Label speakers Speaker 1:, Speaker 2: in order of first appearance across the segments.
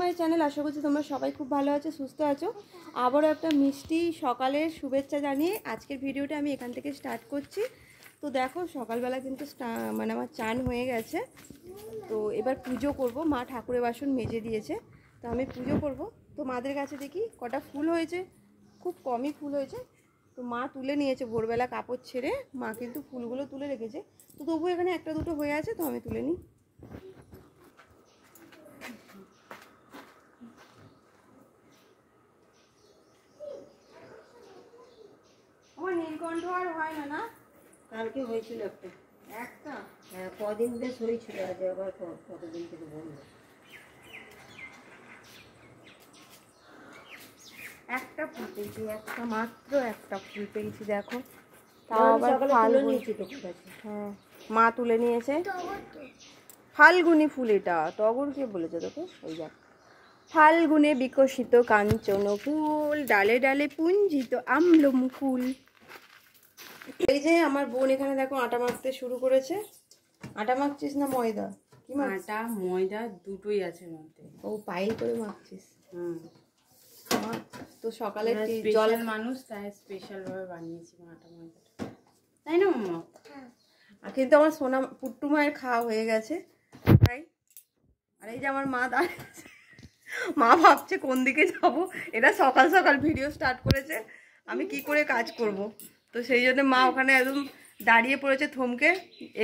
Speaker 1: My channel. আশা করছি তোমরা সবাই খুব ভালো আছো, সুস্থ আছো। আবারও একটা মিষ্টি সকালের শুভেচ্ছা জানিয়ে আজকের ভিডিওটা আমি এখান থেকে স্টার্ট করছি। তো দেখো সকালবেলা কিন্তু মানে আমার চান হয়ে গেছে। তো এবার পুজো করব, মা ঠাকুরের বাসন মেজে দিয়েছে, তো আমি পুজো করব। তো মাদের কাছে দেখি কটা ফুল হয়েছে, খুব কমই ফুল হয়েছে। তো মা তুলে নিয়েছে ভোরবেলা কাপড় ছেড়ে, মা কিন্তু ফুলগুলো তুলে রেখেছে। তো তবু এখানে একটা দুটো হয়ে আছে, তো আমি তুলে নিই। আমার নীলকণ্ঠ আর হয় না, না
Speaker 2: কালকে হয়েছিল একটা হ্যাঁ, কদিন বেশ হয়েছিল, আজ আবার কতদিন থেকে বলবো।
Speaker 1: একটা ফুল পেয়েছি, একটা মাত্র একটা ফুল পেয়েছি দেখো। তাও আবার হ্যাঁ, মা তুলে নিয়েছে। ফাল্গুনি ফুল, এটা টগর কে বলেছে তোকে? ওই দেখ, ফাল্গুনে বিকশিত কাঞ্চন ফুল, ডালে ডালে পুঞ্জিত আম্ল মুকুল। এই যে আমার বোন এখানে দেখো আটা মাখতে শুরু করেছে। আটা মাখছিস না ময়দা? কি
Speaker 2: আটা ময়দা দুটোই আছে মধ্যে।
Speaker 1: ও পাইল করে মাখছিস? তো সকালে
Speaker 2: জল মানুষ, তাই স্পেশাল ভাবে বানিয়েছি আটা ময়দাটা, তাই না মামা?
Speaker 1: কিন্তু আমার সোনা পুট্টু মায়ের খাওয়া হয়ে গেছে তাই। আর এই যে আমার মা দাঁড়িয়েছে, মা ভাবছে কোন দিকে যাব। এটা সকাল সকাল ভিডিও স্টার্ট করেছে, আমি কি করে কাজ করব। তো সেই জন্য মা ওখানে একদম দাঁড়িয়ে পড়েছে থমকে,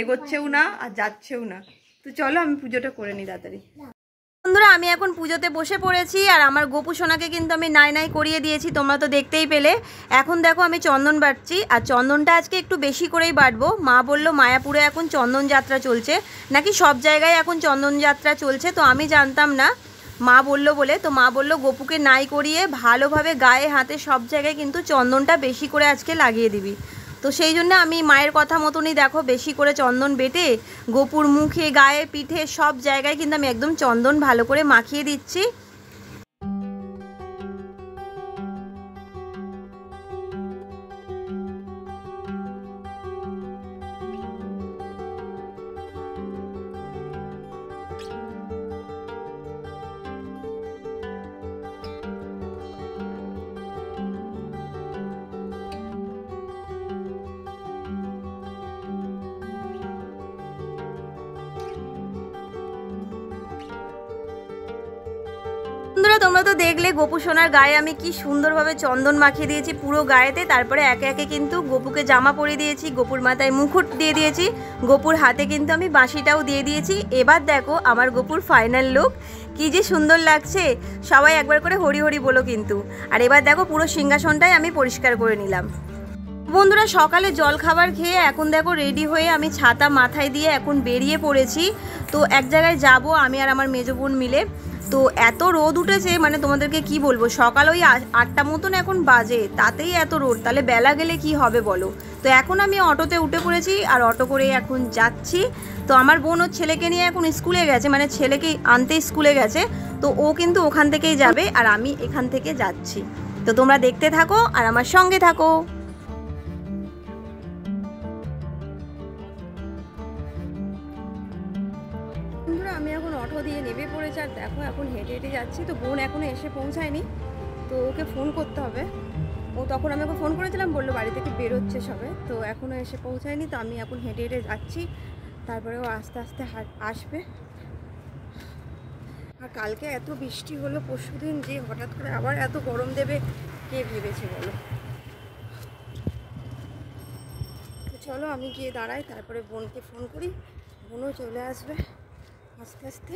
Speaker 1: এগোচ্ছেও না আর যাচ্ছেও না। তো চলো আমি পুজোটা করে নিই তাড়াতাড়ি। বন্ধুরা আমি এখন পুজোতে বসে পড়েছি, আর আমার গোপু সোনাকে কিন্তু আমি নাই নাই করিয়ে দিয়েছি, তোমরা তো দেখতেই পেলে। এখন দেখো আমি চন্দন বাটছি, আর চন্দনটা আজকে একটু বেশি করেই বাটবো। মা বলল মায়াপুরে এখন চন্দন যাত্রা চলছে, নাকি সব জায়গায় এখন চন্দন যাত্রা চলছে, তো আমি জানতাম না, মা বলল বলে। তো মা বলল গোপুকে নাই করিয়ে ভালোভাবে গায়ে হাতে সব জায়গায় কিন্তু চন্দনটা বেশি করে আজকে লাগিয়ে দিবি। তো সেই জন্য আমি মায়ের কথা মতনই দেখো বেশি করে চন্দন বেটে গোপুর মুখে, গায়ে, পিঠে সব জায়গায় কিন্তু আমি একদম চন্দন ভালো করে মাখিয়ে দিচ্ছি। বন্ধুরা তোমরা তো দেখলে গোপু সোনার গায়ে আমি কি সুন্দরভাবে চন্দন মাখিয়ে দিয়েছি পুরো গায়েতে। তারপরে একে একে কিন্তু গোপুকে জামা পরিয়ে দিয়েছি, গোপুর মাথায় মুকুট দিয়ে দিয়েছি, গোপুর হাতে কিন্তু আমি বাঁশিটাও দিয়ে দিয়েছি। এবার দেখো আমার গোপুর ফাইনাল লুক, কি যে সুন্দর লাগছে। সবাই একবার করে হরি হরি বলো কিন্তু। আর এবার দেখো পুরো সিংহাসনটাই আমি পরিষ্কার করে নিলাম। বন্ধুরা সকালে জল খাবার খেয়ে এখন দেখো রেডি হয়ে আমি ছাতা মাথায় দিয়ে এখন বেরিয়ে পড়েছি। তো এক জায়গায় যাব আমি আর আমার মেজো বোন মিলে। তো এত রোদ উঠেছে মানে তোমাদেরকে কি বলবো, সকাল ওই 8টা মতন এখন বাজে, তাতেই এত রোদ, তাহলে বেলা গেলে কি হবে বলো। তো এখন আমি অটোতে উঠে পড়েছি, আর অটো করে এখন যাচ্ছি। তো আমার বোন ওর ছেলেকে নিয়ে এখন স্কুলে গেছে, মানে ছেলেকে আনতে স্কুলে গেছে। তো ও কিন্তু ওখান থেকেই যাবে, আর আমি এখান থেকে যাচ্ছি। তো তোমরা দেখতে থাকো আর আমার সঙ্গে থাকো। আমি এখন অটো দিয়ে নেমে পড়েছি, আর দেখো এখন হেঁটে হেঁটে যাচ্ছি। তো বোন এখনো এসে পৌঁছায়নি, তো ওকে ফোন করতে হবে। ও তখন আমি ওকে ফোন করেছিলাম, বললো বাড়ি থেকে বেরোচ্ছে সবে, তো এখনও এসে পৌঁছায়নি। তো আমি এখন হেঁটে হেঁটে যাচ্ছি, তারপরে ও আস্তে আস্তে আসবে। আর কালকে এত বৃষ্টি হলো, পরশুদিন যে হঠাৎ করে আবার এত গরম দেবে কে ভেবেছে বলো। তো চলো আমি গিয়ে দাঁড়াই, তারপরে বোনকে ফোন করি, বোনও চলে আসবে আস্তে আস্তে।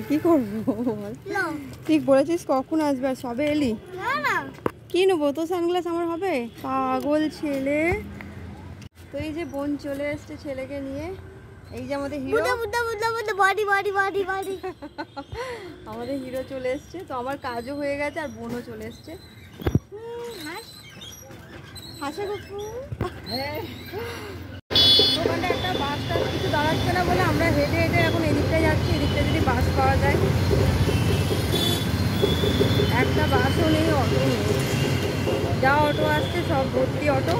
Speaker 1: কি করবো ঠিক বলেছিস, কখন আসবে? আর সবে এলি, কি নেবো? তো সানগ্লাস আমার হবে? পাগল ছেলে। তো এই যে বোন চলে এসছে ছেলেকে নিয়ে, এই যে আমাদের হিরো, আমাদের হিরো চলে এসছে। তো আমার কাজও হয়ে গেছে, আর বোনও চলে এসছে। হাসে গপু। দোকানটা একটা বাস টাস কিছু দাঁড়াচ্ছে না বলে আমরা হেঁটে হেঁটে এখন এদিকটা যাচ্ছি, এদিকটা যদি বাস পাওয়া যায়। বাসও নেই, অটো নেই, যা অটো আসছে সব ভর্তি অটো।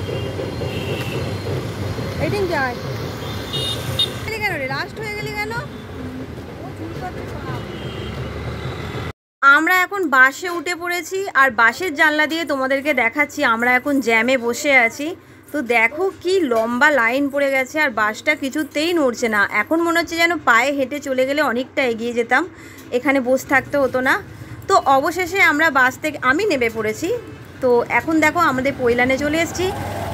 Speaker 1: এইদিন যায় কেন রে, লাস্ট হয়ে গেলি কেন? আমরা এখন বাসে উঠে পড়েছি আর বাসের জানলা দিয়ে তোমাদেরকে দেখাচ্ছি আমরা এখন জ্যামে বসে আছি। তো দেখো কি লম্বা লাইন পড়ে গেছে আর বাসটা কিছুতেই নড়ছে না। এখন মনে হচ্ছে যেন পায়ে হেঁটে চলে গেলে অনেকটা এগিয়ে যেতাম, এখানে বসে থাকতে হতো না। তো অবশেষে আমরা বাস থেকে আমি নেমে পড়েছি। তো এখন দেখো আমাদের পৈলানে চলে এসেছি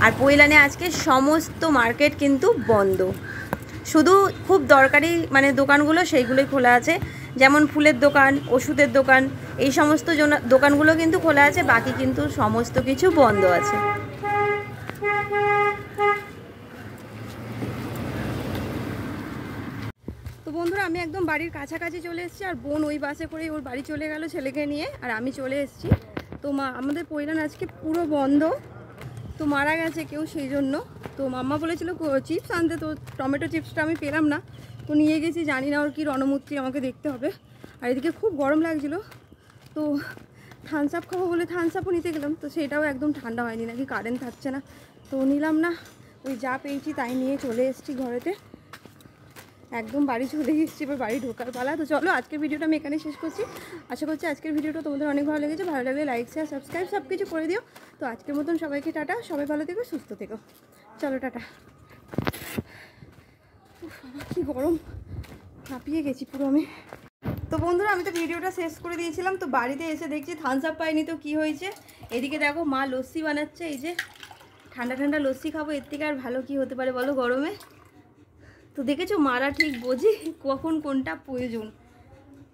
Speaker 1: আর পৈলানে আজকে সমস্ত মার্কেট কিন্তু বন্ধ, শুধু খুব দরকারি মানে দোকানগুলো সেইগুলোই খোলা আছে, যেমন ফুলের দোকান, ওষুধের দোকান, এই সমস্ত দোকানগুলো কিন্তু খোলা আছে, বাকি কিন্তু সমস্ত কিছু বন্ধ আছে। তো বন্ধুরা আমি একদম বাড়ির কাছাকাছি চলে এসেছি আর বোন ওই বাসে করেই ওর বাড়ি চলে গেল ছেলেকে নিয়ে, আর আমি চলে এসেছি। তো আমাদের পৈলান আজকে পুরো বন্ধ, তো মারা গেছে কেউ সেই জন্য। তো মাম্মা বলেছিল চিপস আনতে, তো টমেটো চিপসটা আমি পেলাম না, তো নিয়ে গেছি, জানি না ওর কি রণমূর্তি, আমাকে দেখতে হবে। আর এদিকে খুব গরম লাগছিলো, তো থামস আপ খাবো বলে থামস আপও নিতে গেলাম, তো সেটাও একদম ঠান্ডা হয়নি, নাকি কারেন্ট থাকছে না, তো নিলাম না। ওই যা পেয়েছি তাই নিয়ে চলে এসেছি ঘরেতে, একদম বাড়ি চলে এসেছি, এবার বাড়ি ঢোকার পালা। তো চলো আজকের ভিডিওটা আমি এখানে শেষ করছি। আশা করছি আজকের ভিডিওটা তোমাদের অনেক ভালো লেগেছে, ভালো লাগলে লাইক শেয়ার সাবস্ক্রাইব সব কিছু করে দিও। তো আজকের মতন সবাইকে টাটা, সবাই ভালো থেকো সুস্থ থেকো, চলো টাটা। কি গরম, হাঁপিয়ে গেছি পুরো আমি। তো বন্ধুরা আমি তো ভিডিওটা শেষ করে দিয়েছিলাম, তো বাড়িতে এসে দেখছি থামস আপ পাইনি, তো কি হয়েছে এদিকে দেখো মা লস্যি বানাচ্ছে, এই যে ঠান্ডা ঠান্ডা লস্যি খাবো, এর থেকে আর ভালো কি হতে পারে বলো গরমে। তো দেখেছো মারা ঠিক বোঝে কখন কোনটা প্রয়োজন,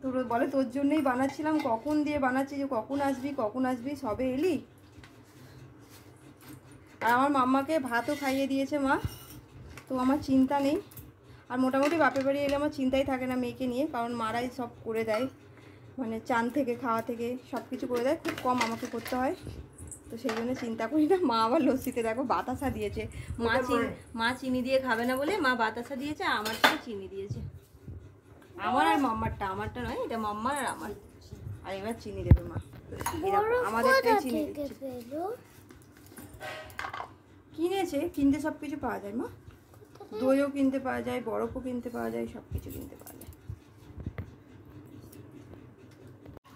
Speaker 1: তো বলে তোর জন্যই বানাচ্ছিলাম, কখন দিয়ে বানাচ্ছি, যে কখন আসবি সবে এলি। আর আমার মাম্মাকে ভাতও খাইয়ে দিয়েছে মা, তো আমার চিন্তা নেই। আর মোটামুটি বাপের বাড়ি এলে আমার চিন্তাই থাকে না মেয়েকে নিয়ে, কারণ মারাই সব করে দেয়, মানে চান থেকে খাওয়া থেকে সব কিছু করে দেয়, খুব কম আমাকে করতে হয়, তো সেই জন্য চিন্তা করি না। মা আবার লস্যিতে দেখো বাতাসা দিয়েছে, মা চিনি দিয়ে খাবে না বলে মা বাতাসা দিয়েছে, আমারটা চিনি দিয়েছে, আমার আর মাম্মারটা, আমারটা নয়, এটা মাম্মার আর আমার। আর এবার চিনি দেবে মা, আমাদেরটাই চিনি দিচ্ছে। কিনেছে, কিনতে সব কিছু পাওয়া যায় মা, দইও কিনতে পাওয়া যায়, বরফও কিনতে পাওয়া যায়, সব কিছু কিনতে পাওয়া যায়।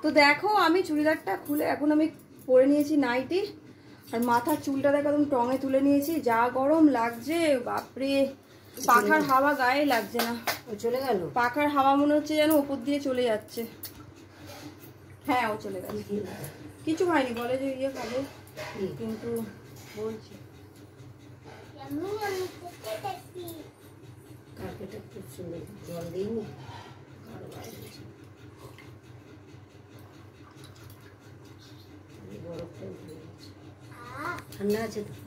Speaker 1: তো দেখো আমি চুড়িদারটা খুলে এখন আমি পরে নিয়েছি নাইটি, আর মাথার চুলটা দেখো একদম টঙে তুলে নিয়েছি, যা গরম লাগছে বাপরে, পাখার হাওয়া গায়ে লাগছে না,
Speaker 2: চলে গেল
Speaker 1: পাখার হাওয়া মনে হচ্ছে যেন উপর দিয়ে চলে যাচ্ছে। হ্যাঁ ও চলে গেছে, কিছু হয়নি, বলে যে ইয়ে খাবে, কিন্তু বলছি
Speaker 2: কার্পেটটা খুব সুন্দর, জল দিইনি, বরফটা ঠান্ডা আছে তো।